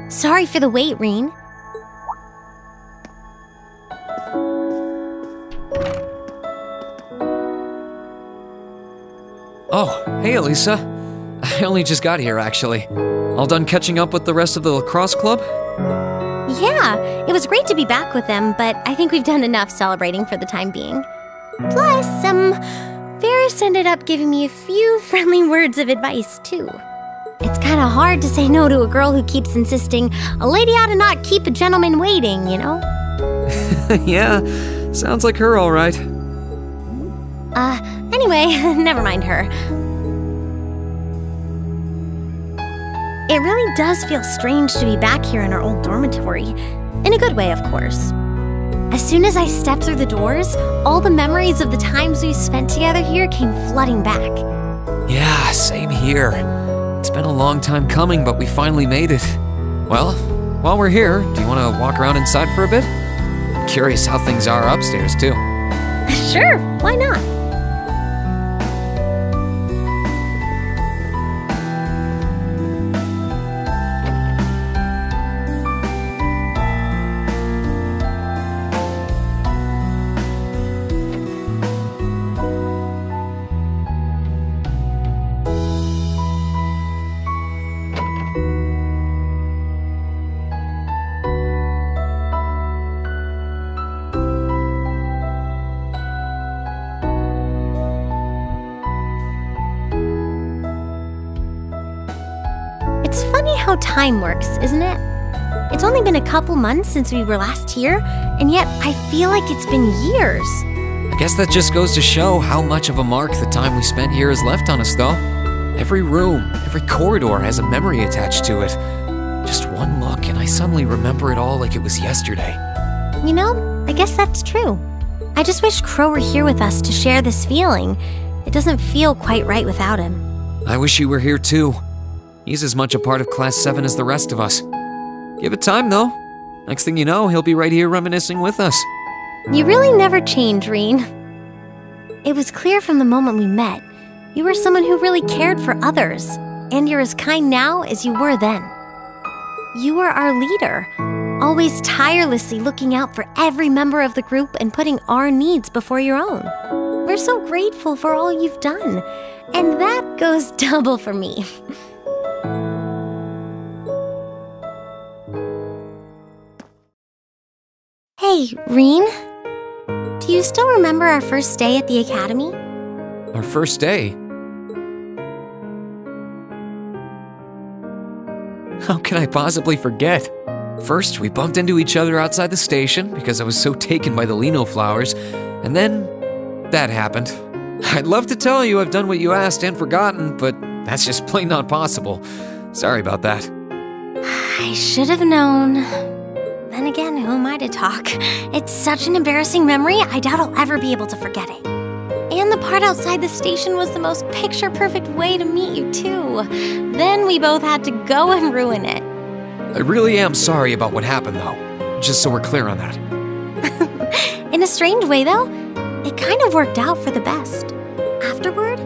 Sorry for the wait, Rean. Oh, hey Alisa. I only just got here, actually. All done catching up with the rest of the lacrosse club? Yeah, it was great to be back with them, but I think we've done enough celebrating for the time being. Plus, Ferris ended up giving me a few friendly words of advice, too. It's kind of hard to say no to a girl who keeps insisting a lady ought to not keep a gentleman waiting, you know? Yeah, sounds like her all right. Anyway, never mind her. It really does feel strange to be back here in our old dormitory. In a good way, of course. As soon as I stepped through the doors, all the memories of the times we spent together here came flooding back. Yeah, same here. It's been a long time coming, but we finally made it. Well, while we're here, do you want to walk around inside for a bit? I'm curious how things are upstairs, too. Sure, why not? It's funny how time works, isn't it? It's only been a couple months since we were last here, and yet I feel like it's been years. I guess that just goes to show how much of a mark the time we spent here has left on us, though. Every room, every corridor has a memory attached to it. Just one look, and I suddenly remember it all like it was yesterday. You know, I guess that's true. I just wish Crow were here with us to share this feeling. It doesn't feel quite right without him. I wish he were here, too. He's as much a part of Class 7 as the rest of us. Give it time, though. Next thing you know, he'll be right here reminiscing with us. You really never change, Rean. It was clear from the moment we met, you were someone who really cared for others, and you're as kind now as you were then. You were our leader, always tirelessly looking out for every member of the group and putting our needs before your own. We're so grateful for all you've done, and that goes double for me. Hey, Rean, do you still remember our first day at the academy? Our first day? How can I possibly forget? First, we bumped into each other outside the station because I was so taken by the lino flowers, and then that happened. I'd love to tell you I've done what you asked and forgotten, but that's just plain not possible. Sorry about that. I should have known. Then again, who am I to talk? It's such an embarrassing memory, I doubt I'll ever be able to forget it. And the part outside the station was the most picture-perfect way to meet you, too. Then we both had to go and ruin it. I really am sorry about what happened, though. Just so we're clear on that. In a strange way, though, it kind of worked out for the best. Afterward,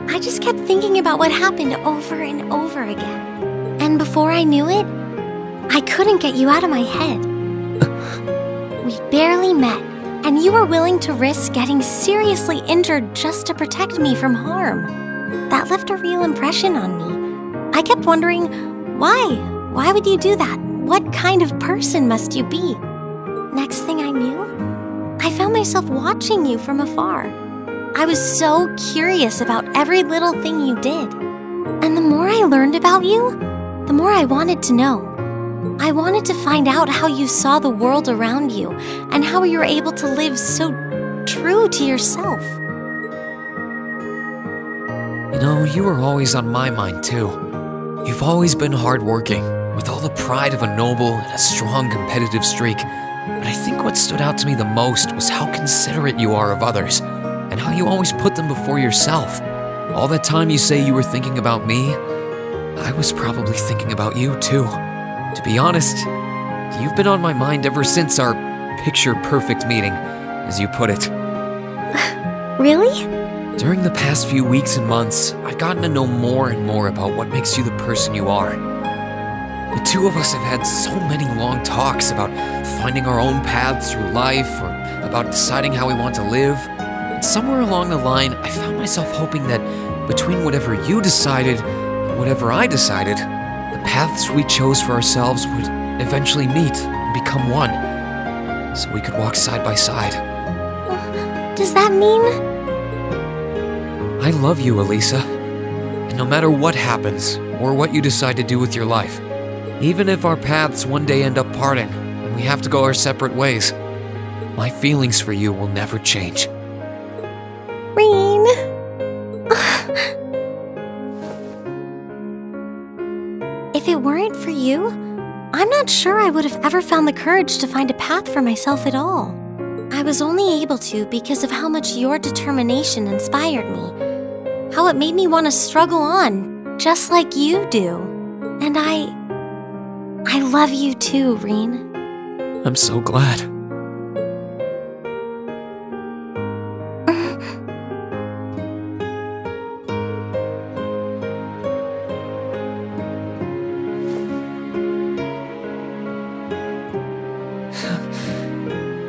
I just kept thinking about what happened over and over again. And before I knew it, I couldn't get you out of my head. We barely met, and you were willing to risk getting seriously injured just to protect me from harm. That left a real impression on me. I kept wondering, why? Why would you do that? What kind of person must you be? Next thing I knew, I found myself watching you from afar. I was so curious about every little thing you did. And the more I learned about you, the more I wanted to know. I wanted to find out how you saw the world around you and how you were able to live so true to yourself. You know, you were always on my mind too. You've always been hardworking, with all the pride of a noble and a strong competitive streak. But I think what stood out to me the most was how considerate you are of others, and how you always put them before yourself. All that time you say you were thinking about me, I was probably thinking about you too. To be honest, you've been on my mind ever since our picture-perfect meeting, as you put it. Really? During the past few weeks and months, I've gotten to know more and more about what makes you the person you are. The two of us have had so many long talks about finding our own paths through life, or about deciding how we want to live. And somewhere along the line, I found myself hoping that between whatever you decided and whatever I decided, the paths we chose for ourselves would eventually meet and become one, so we could walk side by side. Does that mean? I love you, Alisa. And no matter what happens, or what you decide to do with your life, even if our paths one day end up parting, and we have to go our separate ways, my feelings for you will never change. Rean. If it weren't for you, I'm not sure I would have ever found the courage to find a path for myself at all. I was only able to because of how much your determination inspired me. How it made me want to struggle on, just like you do. And I love you too, Rean. I'm so glad.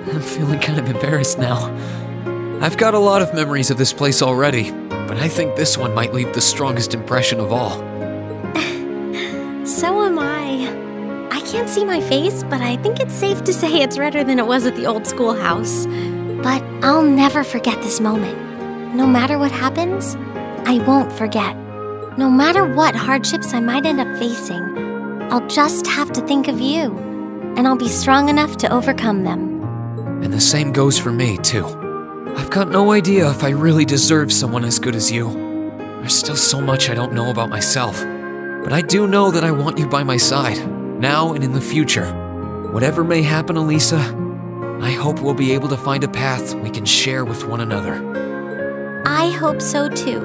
I'm feeling kind of embarrassed now. I've got a lot of memories of this place already, but I think this one might leave the strongest impression of all. So am I. I can't see my face, but I think it's safe to say it's redder than it was at the old schoolhouse. But I'll never forget this moment. No matter what happens, I won't forget. No matter what hardships I might end up facing, I'll just have to think of you, and I'll be strong enough to overcome them. And the same goes for me, too. I've got no idea if I really deserve someone as good as you. There's still so much I don't know about myself. But I do know that I want you by my side, now and in the future. Whatever may happen, Alisa, I hope we'll be able to find a path we can share with one another. I hope so too.